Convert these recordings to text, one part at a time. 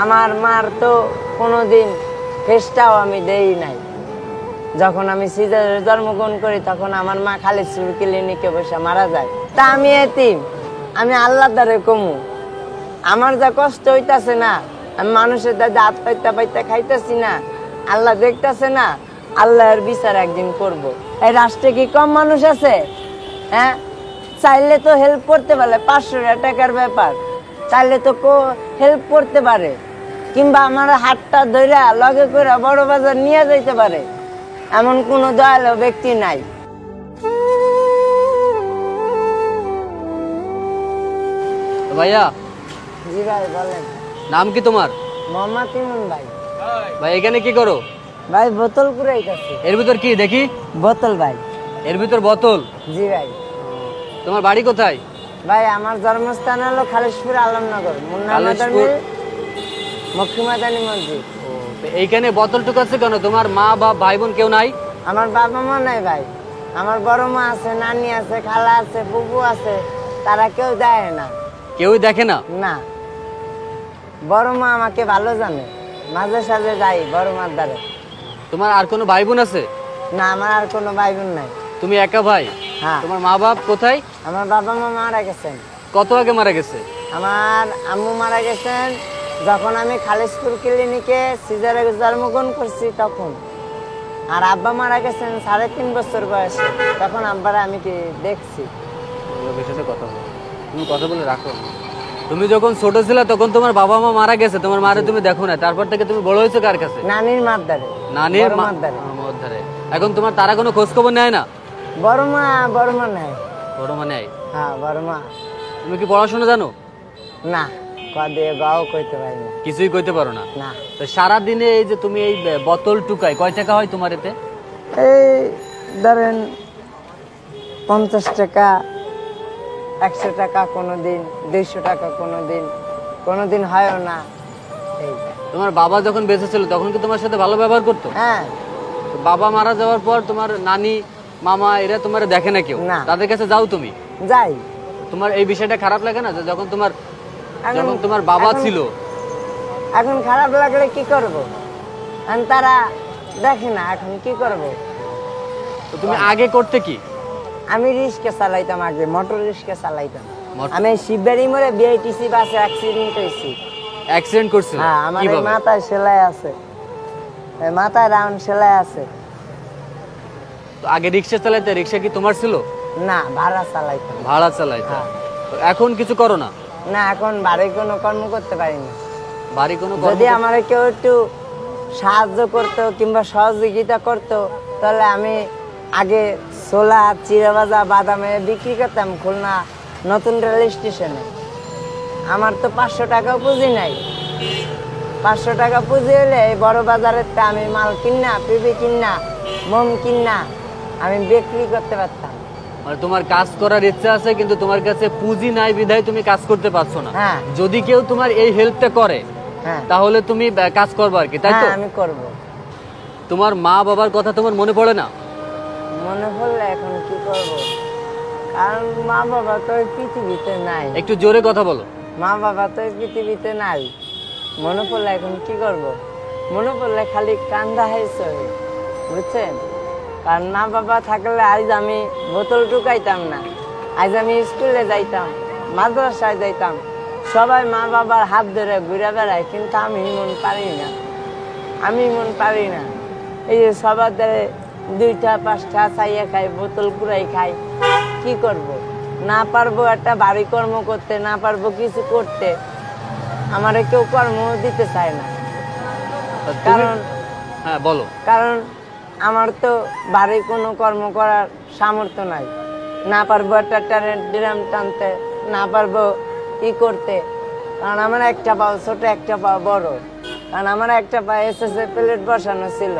আমার মার তো কোনোদিন ফেসটাও আমি দেই নাই। যখন আমি সিজারে জন্মগ্রহণ করি তখন আমার মা খালিদপুর ক্লিনিকে বসে মারা যায়। তা আমি এতিম, আমি আল্লাহর দ্বারে কমু। আমার যা কষ্ট হইতাছে না, আমি মানুষের দ্বারা হাত পাইতে পাইতে খাইতেছি না, আল্লাহ দেখতেছে না, আল্লাহর বিচার একদিন করব। এই রাষ্ট্রে কি কম মানুষ আছে? হ্যাঁ, চাইলে তো হেল্প করতে পারে, 500 টাকার ব্যাপার, চাইলে তো হেল্প করতে পারে, কিংবা আমার হাতটা ধইরা লগে করে বড় বাজার নিয়ে যাইতে পারে, এমন কোনো দয়ালু ব্যক্তি নাই। ভাইয়া। জি ভাই বলেন। নাম কি তোমার? মোহাম্মদ ইমন ভাই। ভাই এখানে কি করো? ভাই বোতল কুড়াইতেছি। এর ভিতর কি দেখি? বোতল ভাই। এর ভিতর বোতল? জি ভাই। তোমার বাড়ি কোথায়? ভাই আমার জন্মস্থান হলো খালিশপুর আলমনগর, মুন্না মাদানী মক্কিমাদানী মসজিদ। এইখানে বোতল টুকাচ্ছে কেন? তোমার মা বা ভাই বোন কেউ নাই? আমার বাবা মা নাই ভাই, আমার বড় মা আছে, নানি আছে, খালা আছে, ফুফু আছে, তারা কেউ দেয় না। কেউই দেখে না? না, বড় মা আমাকে ভালো জানে, মাঝে সাঝে যাই বড় মার দ্বারে। তোমার আর কোনো ভাই বোন আছে? না, আমার আর কোনো ভাই বোন নাই। তুমি একা ভাই? হ্যাঁ। তোমার মা বাপ কোথায়? আমার বাবা মা মারা গেছেন। কত আগে মারা গেছে? আমার আম্মু মারা গেছেন যখন আমি খালিশপুর ক্লিনিকে সিজারে জন্মগ্রহণ করছি তখন। আর আব্বা মারা গেছেন 3.5 বছর বয়সে, তখন আব্বারা আমি কি দেখছি। কথা বলো, তুমি কথা বলে রাখো। তুমি যখন ছোট ছিলে তখন তোমার বাবা মা মারা গেছে, তোমার মারে তুমি দেখো না, তারপর থেকে তুমি বড় হয়েছো কার কাছে? নানির মার দ্বারে। নানির মার দ্বারে। এখন তোমার তারা কোনো খোঁজ খবর নেয় না? বড় মা নেয়। বড় মা নেয়? হ্যাঁ, বড় মা। তুমি কি পড়াশোনা জানো? না, কদিয়ে গাও কইতে পারি না। কিছুই কইতে পারো না? না। তো সারা দিনে এই যে তুমি এই বোতল টুকাই, কয় টাকা হয় তোমার এতে? এই ধরেন 50 টাকা, 100 টাকা, কোনোদিন 200 টাকা, কোনোদিন হয়ও না। এই তোমার বাবা যখন বেঁচে ছিল তখন কি তোমার সাথে ভালো ব্যবহার করতো? হ্যাঁ। বাবা মারা যাওয়ার পর তোমার নানি মামা এরা তোমার দেখে না কেউ? তাদের কাছে যাও তুমি? যাই। তোমার এই বিষয়টা খারাপ লাগে না যে যখন তোমার বাবা ছিল? এখন খারাপ লাগলে কি করব, তারা দেখে না, এখন কি করব। তো তুমি আগে করতে কি? আমি রিক্সা চালাইতাম, আগে মোটর রিক্সা চালাইতাম। আমি শিববাড়ি মোড়ে বিআইটিসি বাসে অ্যাক্সিডেন্ট হয়েছি। অ্যাক্সিডেন্ট করছিল? হ্যাঁ, আমার মাথায় সেলাই আছে, মাথায় রাউন্ড সেলাই আছে। তো আগে রিক্সা চালাইতে? রিক্সা কি তোমার ছিল? না, ভাড়া চালাইতাম। ভাড়া চালাইতে? এখন কিছু করো না? না, এখন বাড়ি কোনো কর্ম করতে পারি না। বাড়ি কোনো? যদি আমার কেউ একটু সাহায্য করতো কিংবা সহযোগিতা করতো তাহলে আমি আগে ছোলা, চিড়া, বাদামে বিক্রি করতাম খুলনা নতুন রেল স্টেশনে। আমার তো 500 টাকাও পুঁজি নাই। 500 টাকা পুঁজি হলে এই বড় বাজারের আমি মাল কিনা, পিপি কিনা, মোম কিনা আমি বিক্রি করতে পারতাম। মানে তোমার কাজ করার ইচ্ছা আছে কিন্তু তোমার কাছে পুঁজি নাই বিধায় তুমি কাজ করতে পারছো না। হ্যাঁ। যদি কেউ তোমার এই হেল্পটা করে তাহলে তুমি কাজ করবে আর কি, তাই তো? আমি করব। তোমার মা বাবার কথা তোমার মনে পড়ে না? মনে পড়লে এখন কি করব, কারণ মা বাবা তো এই পৃথিবীতে নাই। একটু জোরে কথা বলো। মা বাবা তো এই পৃথিবীতে নাই, মনে পড়লে এখন কি করব। মনে পড়লে খালি কান্দা হয়েছে, বুঝছেন? কারণ মা বাবা থাকলে আজ আমি বোতল টুকাইতাম না, আজ আমি স্কুলে যাইতাম, মাদ্রাসায় যাইতাম, সবাই মা বাবার হাত ধরে ঘুরে বেড়ায়, কিন্তু আমি মন পারি না। এই যে সবার দ্বারে 2টা 5টা চাইয়া খাই, বোতল কুড়াই খাই, কি করব? না পারবো একটা বাড়ি কর্ম করতে, না পারবো কিছু করতে, আমারে কেউ কর্ম দিতে চায় না। কারণ বলো, কারণ আমার তো বাড়ি কোনো কর্ম করার সামর্থ্য নাই, না পারবো একটা ড্রাম টানতে, না পারবো ই করতে। কারণ আমার একটা পাও ছোট, একটা পাও বড়। কারণ আমার একটা পা এসএসএ প্লেট বসানো ছিল,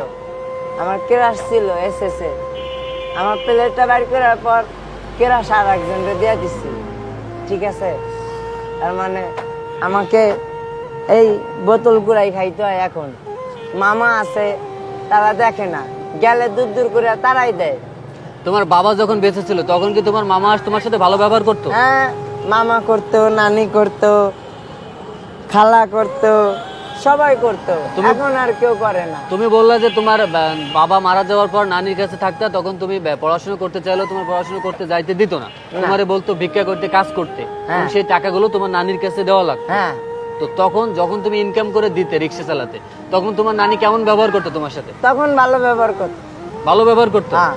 আমার কেরাস ছিল এসএসএ, আমার প্লেটটা বাড়ি করার পর কেরাস আর একজনকে দিয়ে দিচ্ছি, ঠিক আছে? তার মানে আমাকে এই বোতল গুড়াই খাইতে হয়। এখন মামা আছে, তারা দেখে না, গেলে দূর করে তারাই দেয়। তোমার বাবা যখন বেঁচে ছিল তখন কি তোমার মামা তোমার সাথে ভালো ব্যবহার করতো? হ্যাঁ, মামা করতো, নানি করতো, খালা করতো, সবাই করতো, এখন আর কেউ করে না। তুমি বললা যে তোমার বাবা মারা যাওয়ার পর নানির কাছে থাকতা, তখন তুমি পড়াশোনা করতে চাইলেও তোমার পড়াশোনা করতে যাইতে দিত না, তোমারে বলতো ভিক্ষা করতে, কাজ করতে, সেই টাকাগুলো তোমার নানির কাছে দেওয়া লাগতো। হ্যাঁ, তো তখন যখন তুমি ইনকাম করে দিতে রিক্সা চালাতে, তখন তোমার নানি কেমন ব্যবহার করতো তোমার সাথে? তখন ভালো ব্যবহার করতো। ভালো ব্যবহার করতো? হ্যাঁ।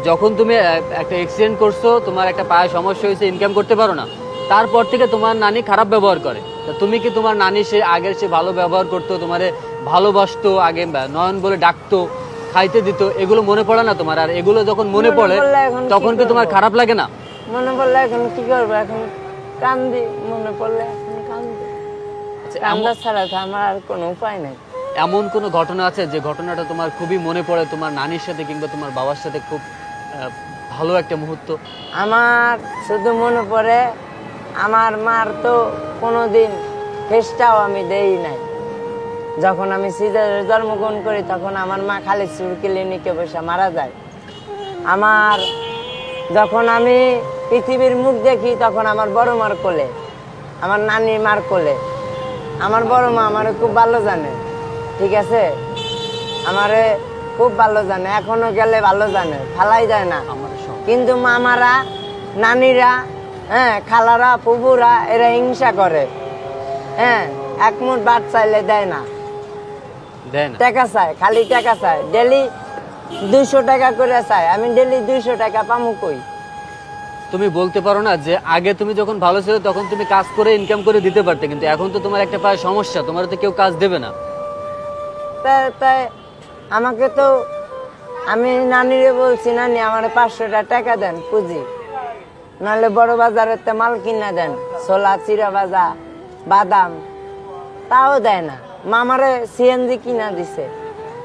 যখন তুমি একটা অ্যাক্সিডেন্ট করছো, তোমার একটা পায়ে সমস্যা হয়েছে, ইনকাম করতে পারো না, তারপর থেকে তোমার নানি খারাপ ব্যবহার করে। তুমি কি তোমার নানি সে আগের সে ভালো ব্যবহার করতো, তোমারে ভালোবাসতো, আগে নয়ন বলে ডাকতো, খাইতে দিত, এগুলো মনে পড়ে না তোমার? আর এগুলো যখন মনে পড়ে তখন কি তোমার খারাপ লাগে না? মনে পড়লে এখন কি করবো, এখন কান্দি, মনে পড়লে এখন কান্দি। কান্দা ছাড়া তো আমার আর কোনো উপায় নেই। এমন কোনো ঘটনা আছে যে ঘটনাটা তোমার খুবই মনে পড়ে তোমার নানির সাথে কিংবা তোমার বাবার সাথে, খুব ভালো একটা মুহূর্ত? আমার শুধু মনে পড়ে, আমার মার তো কোনোদিন ফেসটাও আমি দেই নাই। যখন আমি সিজারে জন্মগ্রহণ করি তখন আমার মা খালিদপুর ক্লিনিকে বসে মারা যায়। আমার যখন আমি পৃথিবীর মুখ দেখি তখন আমার বড় মার কোলে, আমার নানি মার কোলে। আমার বড় মা আমারে খুব ভালো জানে, ঠিক আছে, আমারে খুব ভালো জানে, এখনো গেলে ভালো জানে, ফালাই যায় না। কিন্তু মামারা, নানিরা, হ্যাঁ, খালারা, ফুফুরা, এরা হিংসা করে। হ্যাঁ, এক মুঠ ভাত চাইলে দেয় না, টাকা চায়, খালি টাকা চায়, ডেলি 200 টাকা করে চায়। আমি ডেলি 200 টাকা পামু কই? তুমি বলতে পারো না যে আগে তুমি যখন ভালো ছিল তখন তুমি কাজ করে ইনকাম করে দিতে পারতে, কিন্তু এখন তো তোমার একটা পায়ে সমস্যা, তোমার তো কেউ কাজ দেবে না। তাই আমাকে তো, আমি নানিরে বলছি, নানি আমার 500 টাকা দেন পুঁজি, নাহলে বড় বাজারের মাল কিনা দেন, ছোলা, চিরা ভাজা, বাদাম, তাও দেয় না। মামারে সিএনজি কিনা দিছে,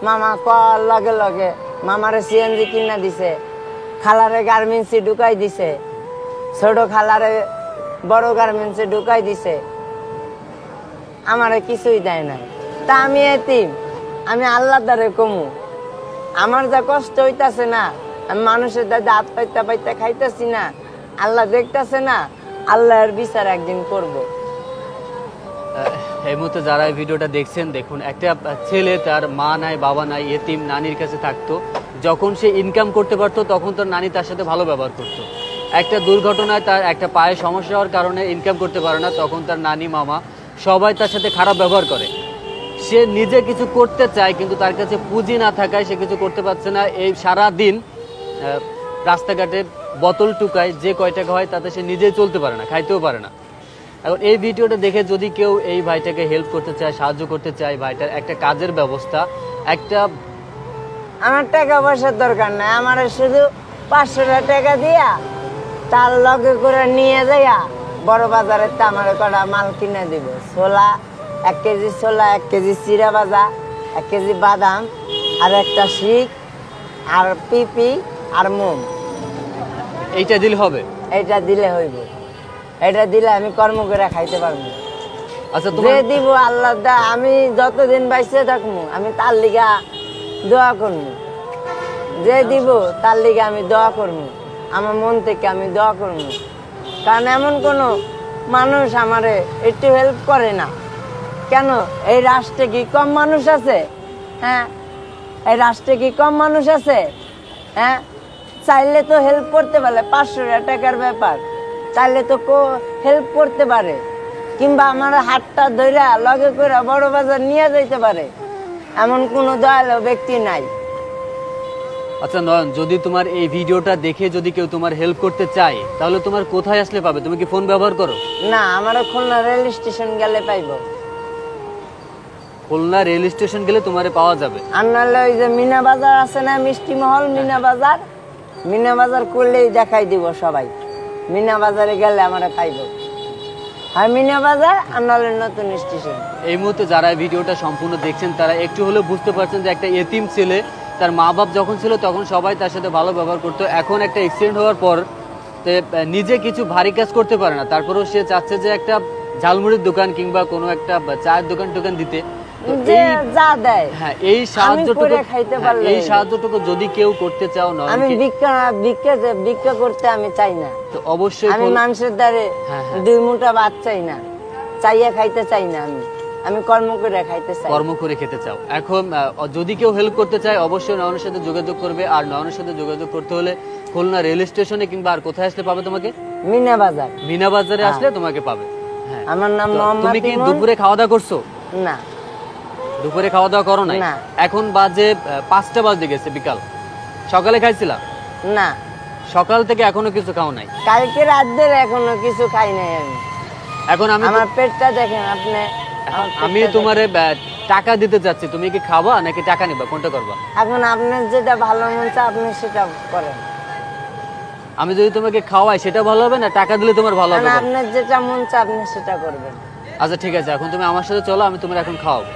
মামা কল লগে লগে মামারে সিএনজি কিনা দিছে, খালারে গার্মেন্টসে ঢুকাই দিছে, ছোট খালারে বড় গার্মেন্টসে ঢুকাই দিছে, আমারে কিছুই দেয় না। তা আমি এতিম, আমি আল্লাহ দ্বারে কমু, আমার যা কষ্ট হইতাছে না, আমি মানুষের দাদা হাত পাইতে পাইতে খাইতেছি না, আল্লাহ দেখতেছে না, আল্লাহর বিচার একদিন করব। এই মুহূর্তে যারা এই ভিডিওটা দেখছেন, দেখুন, একটা ছেলে তার মা নাই, বাবা নাই, এতিম, নানির কাছে থাকতো। যখন সে ইনকাম করতে পারতো তখন তার নানি তার সাথে ভালো ব্যবহার করতো। একটা দুর্ঘটনায় তার একটা পায়ে সমস্যা হওয়ার কারণে ইনকাম করতে পারে না, তখন তার নানি, মামা সবাই তার সাথে খারাপ ব্যবহার করে। সে নিজে কিছু করতে চায় কিন্তু তার কাছে পুঁজি না থাকায় সে কিছু করতে পারছে না। এই সারা দিন রাস্তাঘাটে বোতল টুকায়, যে কয় টাকা হয় তাতে সে নিজেই চলতে পারে না, খাইতেও পারে না। এখন এই ভিডিওটা দেখে যদি কেউ এই ভাইটাকে হেল্প করতে চায়, সাহায্য করতে চায়, ভাইটার একটা কাজের ব্যবস্থা, একটা, আমার টাকা পয়সার দরকার নাই, আমার শুধু 500 টাকা দিয়া তার লগে করে নিয়ে যাইয়া বড় বাজারে আমার কটা মাল কিনে দিব, ছোলা 1 কেজি, ছোলা 1 কেজি, চিরা ভাজা 1 কেজি, বাদাম আর একটা শিক আর পিপি আর মোম, এইটা দিলে হবে? এইটা দিলে হইব, এটা দিলে আমি কর্ম করে খাইতে পারবো। আচ্ছা, যে দিব আল্লাহ দা, আমি যতদিন বাইসে থাকবো আমি তার লিগা দোয়া করবো, যে দিব তার লিগা আমি দোয়া করবো, আমার মন থেকে আমি দোয়া করবো। কারণ এমন কোনো মানুষ আমারে একটু হেল্প করে না কেন? এই রাষ্ট্রে কি কম মানুষ আছে? হ্যাঁ, এই রাষ্ট্রে কি কম মানুষ আছে? হ্যাঁ, চাইলে তো হেল্প করতে পারে, 500 টাকার ব্যাপার, চাইলে তো হেল্প করতে পারে, কিংবা আমার হাতটা ধইরা লগে করে বড় বাজার নিয়ে যাইতে পারে, এমন কোনো দয়ালু ব্যক্তি নাই। আচ্ছা নয়ন, যদি তোমার এই ভিডিওটা দেখে যদি কেউ তোমার হেল্প করতে চায় তাহলে তোমার কোথায় আসলে পাবে? তুমি কি ফোন ব্যবহার করো? না, আমার খুলনা রেল স্টেশন গেলে পাইবো। খুলনা রেল স্টেশন গেলে তোমারে পাওয়া যাবে। আর নাহলে ওই যে মিনা বাজার আছে না, মিষ্টি মহল, মিনা বাজার, মিনা বাজার করলেই দেখাই দিব সবাই, মিনা বাজারে গেলে আমারে পাইবো। আর মিনা বাজার আর নাহলে নতুন স্টেশন। এই মুহূর্তে যারা ভিডিওটা সম্পূর্ণ দেখছেন তারা একটু হলেও বুঝতে পারছেন যে একটা এতিম ছেলে, তার মা বাপ যখন ছিল তখন সবাই তার সাথে ভালো ব্যবহার করতো, এখন একটা অ্যাক্সিডেন্ট হওয়ার পর নিজে কিছু ভারী কাজ করতে পারে না, তারপরেও সে চাচ্ছে যে একটা ঝালমুড়ির দোকান কিংবা কোনো একটা চায়ের দোকান দিতে। যা দেয়, হ্যাঁ, এই সাহায্যটুকু যদি কেউ করতে চাও না, আমি ভিক্ষা করতে আমি চাই না, তো অবশ্যই আমি মানুষের দ্বারে 2 মুঠা ভাত চাই না, চাইয়া খাইতে চাই না। আমি আমি কর্ম করে খাইতে চাই। কর্ম করে খেতে চাও। এখন যদি কেউ হেল্প করতে চায় অবশ্যই নয়নের সাথে যোগাযোগ করবে। আর নয়নের সাথে যোগাযোগ করতে হলে খুলনা রেল স্টেশনে কিংবা আর কোথায় আসলে পাবে তোমাকে? মিনা বাজার। মিনা বাজারে আসলে তোমাকে পাবে। হ্যাঁ, আমার নাম তো মোহাম্মদ তুমি কি ইমন। দুপুরে খাওয়া দাওয়া করছো? না, দুপুরে খাওয়া দাওয়া করো নাই? না। এখন বাজে 5টা বাজে গেছে বিকাল। সকালে খাইছিলা? না, সকাল থেকে এখনো কিছু খাও নাই? কালকে রাতের এখনো কিছু খাই নাই আমি। এখন আমি আমার পেটটা দেখেন আপনি। এখন আমি তোমারে টাকা দিতে চাচ্ছি, তুমি কি খাবা নাকি টাকা নিবা, কোনটা করবা? এখন আপনার যেটা ভালো মন চায় আপনি সেটা করেন। আমি যদি তোমাকে খাওয়াই সেটা ভালো হবে না টাকা দিলে তোমার ভালো হবে? আপনার যেটা মন চায় আপনি সেটা করবেন। আচ্ছা ঠিক আছে, এখন তুমি আমার সাথে চলো, আমি তোমার এখন খাওয়াবো।